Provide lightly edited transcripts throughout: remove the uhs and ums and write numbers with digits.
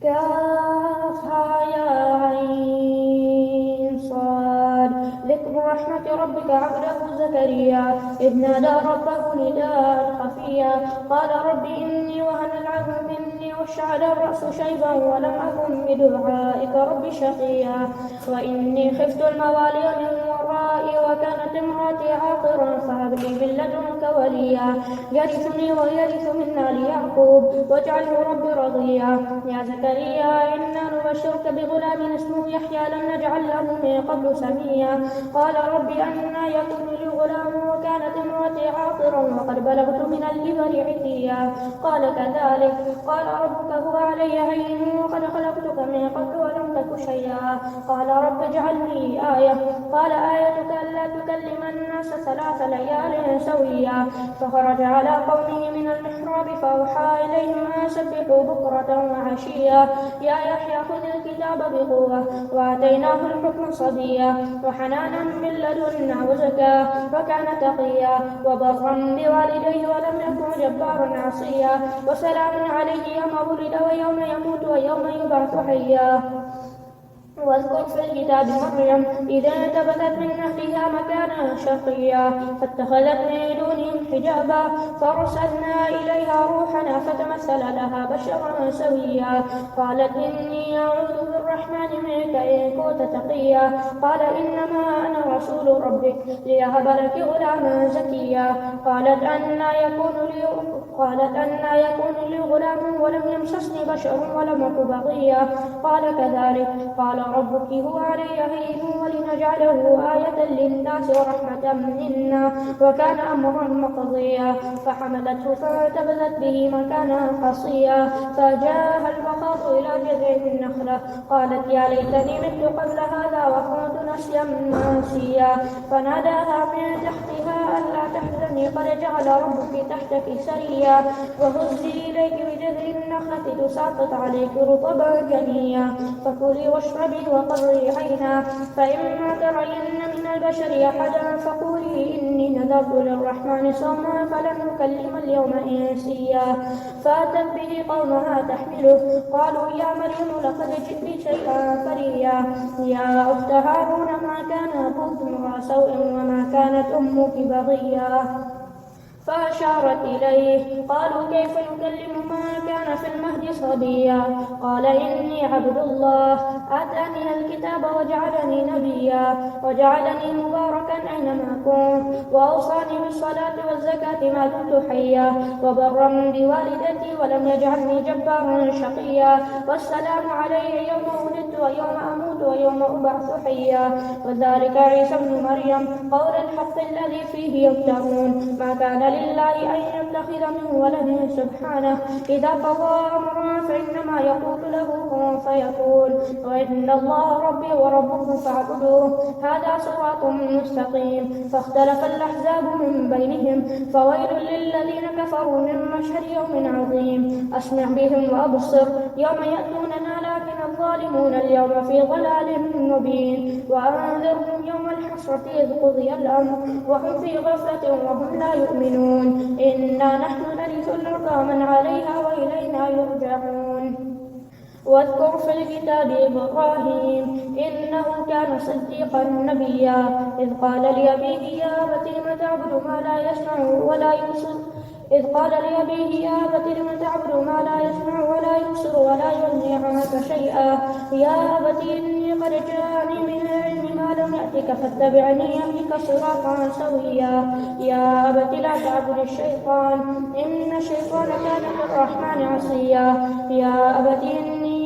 كافها يا عين صاد. ذكر رحمة ربك عبده زكريا إذ نادى ربه نداء خفيا قال رب إني وهن العظم مني واشتعل الرأس شيبا ولم أكن بدعائك رب شقيا وإني خفت الموالي من ورائي وكانت امرأتي عاقرا فهب لي من لدنك وليا يرثني ويرث من آل يعقوب واجعله رب رضيا. يا زكريا إنا نبشرك بغلام اسمه يحيى لم نجعل له من قبل سميا قال رب أنى يكون لي غلام وكانت امرأتي عاقرا وقد بلغت من الكبر عتيا قال كذلك قال ربك هو علي هين وقد خلقتك من قبل ولم تك شيئا قال رب اجعل لي آية قال آيتك ألا تكلم الناس 3 ليال سويا فخرج على قومه من المحراب فأوحى إليهم أن سبحوا بكرة وعشيا يا يحيى خذ الكتاب بقوة وآتيناه الحكم صبيا وحنانا من لدنا وزكاة وكان تقيا وبرا بوالديه ولم يكن جبارا عصيا وسلام عليه يوم ولد ويوم يموت ويوم يبعث حيا. واذكر في الكتاب مريم إذا انتبذت من أهلها مكانا شرقيا فاتخذت من دونهم حجابا فأرسلنا إليها روحنا فتمثل لها بشرا سويا قالت إني أعوذ بالرحمن منك إن كنت تقيا قال إنما أنا رسول ربك ليهب لك غلاما زكيا قالت أنى يكون لي غلام ولم يمسسني بشر ولم أك بغيا قال كذلك قال ربك هو علي هين ولنجعله آية للناس ورحمة منا وكان أمرا مقضيا فحملته فانتبذت به مكانا قصيا فجاءها المخاض إلى جذع النخلة قالت يا ليتني مت قبل هذا وكنت نسيا منسيا فناداها من تحتها ألا تحزني قد جعل ربك تحتك سريا وهزي إليك بجذع النخلة تساقط عليك رطبا جنيا فكلي واشربي وقري عينا فإما ترين من البشر أحدا فقولي إني نذرت للرحمن صوما فلن نكلم اليوم إنسيا فأتت به قومها تحمله قالوا يا مريم لقد جئت شيئا فريا يا أخت هارون ما كان أبوك امرأ سوء وما كانت أمك بغيا فأشارت إليه قالوا كيف نكلم من كان في المهد صبيا قال إني عبد الله آتاني الكتاب وجعلني نبيا وجعلني مباركا أينما كنت وأوصاني بالصلاة والزكاة ما دمت حيا وبرا بوالدتي ولم يجعلني جبارا شقيا والسلام علي يوم ولدت ويوم أموت ويوم أبعث حيا وذلك عيسى ابن مريم قول الحق الذي فيه يمترون ما كان لله أن يتخذ من ولد سبحانه إذا قضى أمرا فإنما يقول له كن فيكون وإن الله ربي وربكم فاعبدوه هذا صراط مستقيم فاختلف الأحزاب من بينهم فويل للذين كفروا من مشهد يوم عظيم أسمع بهم وأبصر يوم يأتوننا لكن الظالمون اليوم في ضلال مبين وأنذرهم يوم الحسرة إذ قضي الأمر وهم في غفلة وهم لا يؤمنون إنا نحن نرث الأرض من عليها وإلينا يرجعون. واذكر في الكتاب إبراهيم إنه كان صديقا نبيا إذ قال لأبيه يا أبت لم تعبد ما لا يسمع ولا يبصر ولا يبصر ولا يغني عنك شيئا يا أبت إني قد جاءني من العلم ما لم يأتك فاتبعني أهدك صراطا سويا يا أبت لا تعبد الشيطان إن الشيطان كان للرحمن عصيا يا أبت إني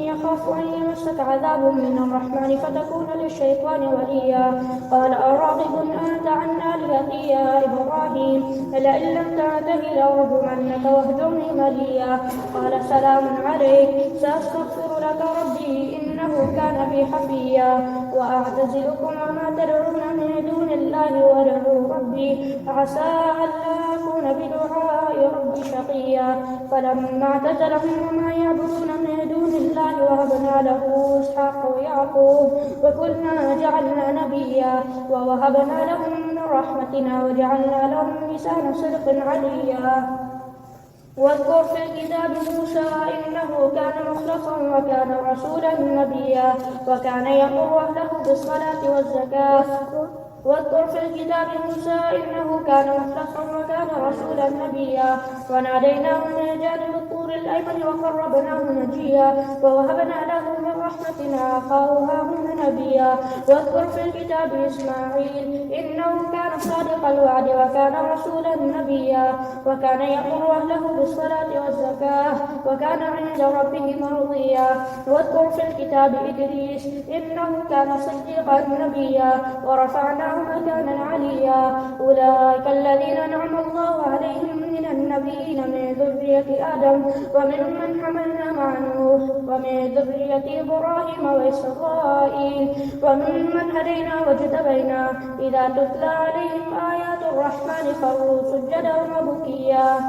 يخاف أن يمسك عذاب من الرحمن فتكون للشيطان وليا قال أراغب أنت عن آلهتي يا إبراهيم لئن لم تنته لأرجمنك واهجرني مليا قال سلام عليك سأستغفر لك ربي إنه كان بي حفيا وأعتزلكم وما تدعون من دون الله وادعوا ربي عسى ألا أكون بدعاء ربي شقيا فلما اعتزلهم وما يعبدون من دون الله وهبنا له إسحاق ويعقوب وكلنا جعلنا نبيا ووهبنا لهم من رحمتنا وجعلنا لهم لسان صدق عليا. واذكر في الكتاب موسى إنه كان مخلصا وكان رسولا نبيا وكان يأمر أهله بالصلاة والزكاة. واذكر في الكتاب موسى إنه كان مخلصا وكان رسولا نبيا وناديناه من جانب الطور الأيمن وقربناه نجيا ووهبنا له من رحمتنا أخاه هارون نبيا. واذكر في الكتاب إسماعيل إنه كان صادق الوعد وكان رسولا نبيا وكان يأمر أهله بالصلاة والزكاة وكان عند ربه مرضيا. واذكر في الكتاب إدريس إنه كان صديقا نبيا ورفعناه مكانا عليا. أولئك الذين أنعم الله عليهم من النبيين من ذرية آدم وممن حملنا مع نوح ومن ذرية إبراهيم وإسرائيل وممن هدينا واجتبينا إذا تتلى عليهم آيات الرحمن خروا سجدا وبكيا.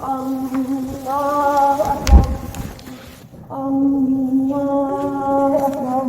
الله أكبر الله أكبر.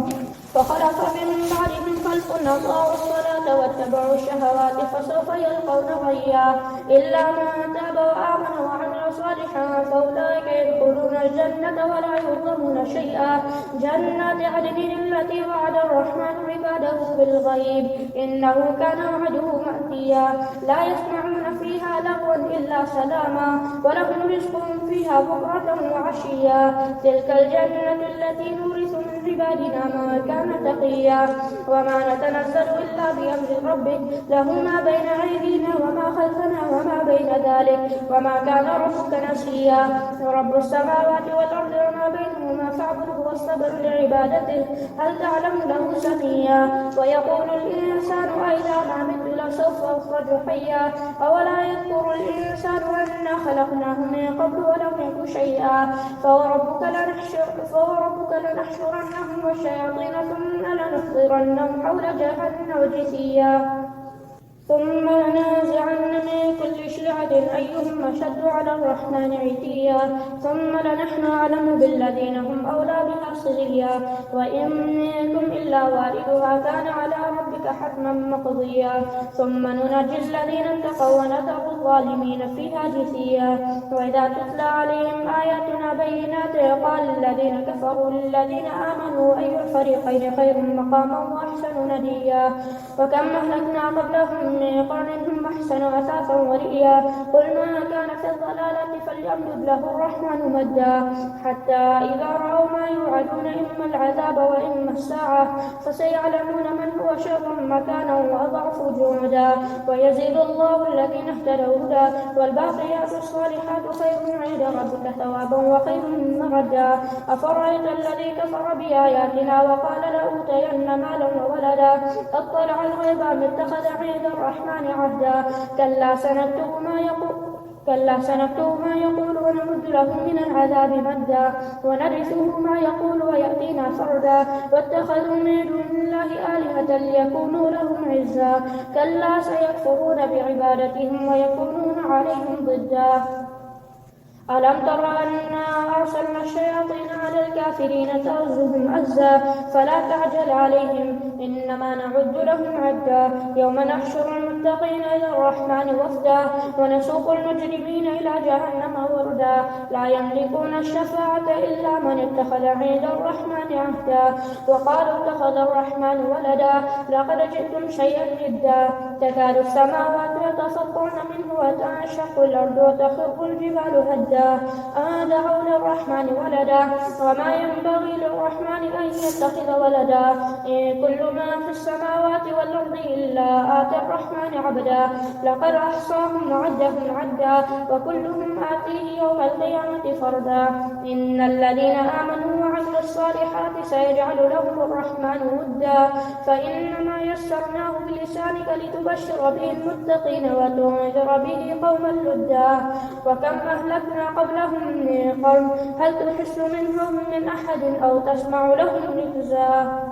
فخلف من بعدهم خلف أضاعوا الصلاة واتبعوا الشهوات فسوف يلقون غيا إلا من تاب وآمن وعمل صالحا فأولئك يدخلون الجنة ولا يظلمون شيئا. جنات عدن التي وعد الرحمن عباده بالغيب إنه كان وعده مأتيا. لا يسمعون فيها لغوا إلا سلاما ولهم رزق فيها بكرة وعشيا. تلك الجنة التي نورث من عبادنا من كان تقيا وما نتنزل إلا بأمر ربك له ما بين أيدينا وما خلفنا وما بين ذلك وما كان ربك نسيا. رب السماوات والأرض وما بينهما فاعبده واصطبر لعبادته هل تعلم له سميا. ويقول الإنسان أئذا ما مت لسوف أخرج حيا أولا يذكر الإنسان أنا خلقناه من قبل ولم يك شيئا. فوربك لنحشرنهم والشياطين ثم لنحضرنهم حول جهنم جثيا ثم لننزعن من كل شيعة أيهم أشد على الرحمن عتيا ثم لنحن أعلم بالذين هم أولى بها صليا وإن منكم إلا واردها كان على ربك حتما مقضيا ثم ننجي الذين اتقوا ونذر الظالمين فيها جثيا. وإذا تتلى عليهم آياتنا بينات قال الذين كفروا للذين آمنوا أي الفريقين خير مقاما وأحسن نديا. وكم أهلكنا قبلهم من قرن هم أحسن أثاثا ورئيا قل ما كان في الضلالة فليمدد له الرحمن مدا حتى إذا رأوا ما يوعدون إما العذاب وإما الساعة فسيعلمون من هو شر مكانا وأضعف جندا. ويزيد الله الذين اهتدوا هدى والباقيات الصالحات خير عند ربك ثوابا وخير مردا. أفرأيت الذي كفر بآياتنا وقال لأوتين مالا وولدا أطلع الغيب أم اتخذ عند الرحمن عهدا كلا سنكتب ما يقول ونمد له من العذاب مدا ونرثه ما يقول ويأتينا فردا. واتخذوا من دون الله آلهة ليكونوا لهم عزا كلا سيكفرون بعبادتهم ويكونون عليهم ضدا. ألم تر أنا أرسلنا الشياطين على الكافرين تؤزهم أزا فلا تعجل عليهم إنما نعد لهم عدا يوم نحشر المتقين إلى الرحمن وفدا ونسوق المجرمين إلى جهنم وردا لا يملكون الشفاعة إلا من اتخذ عند الرحمن عهدا وقالوا اتخذ الرحمن ولدا لقد جئتم شيئا جدا تكاد السماوات يتفطرن منه وتنشق الأرض وتخر الجبال هدا أن دعوا للرحمن ولدا وما ينبغي للرحمن أن يتخذ ولدا إن كل ما في السماوات والأرض إلا آتى الرحمن عبدا لقد أحصاهم وعدهم عدا وكلهم آتيه يوم القيامة فردا. إن الذين آمنوا وعملوا الصالحات سيجعل لهم الرحمن ودا فإنما يسرناه بلسانك لتبشر به المتقين وتنذر به قوما لدا. وكم أهلكنا قبلهم من قرن هل تحس منهم من أحد أو تسمع لهم ركزا.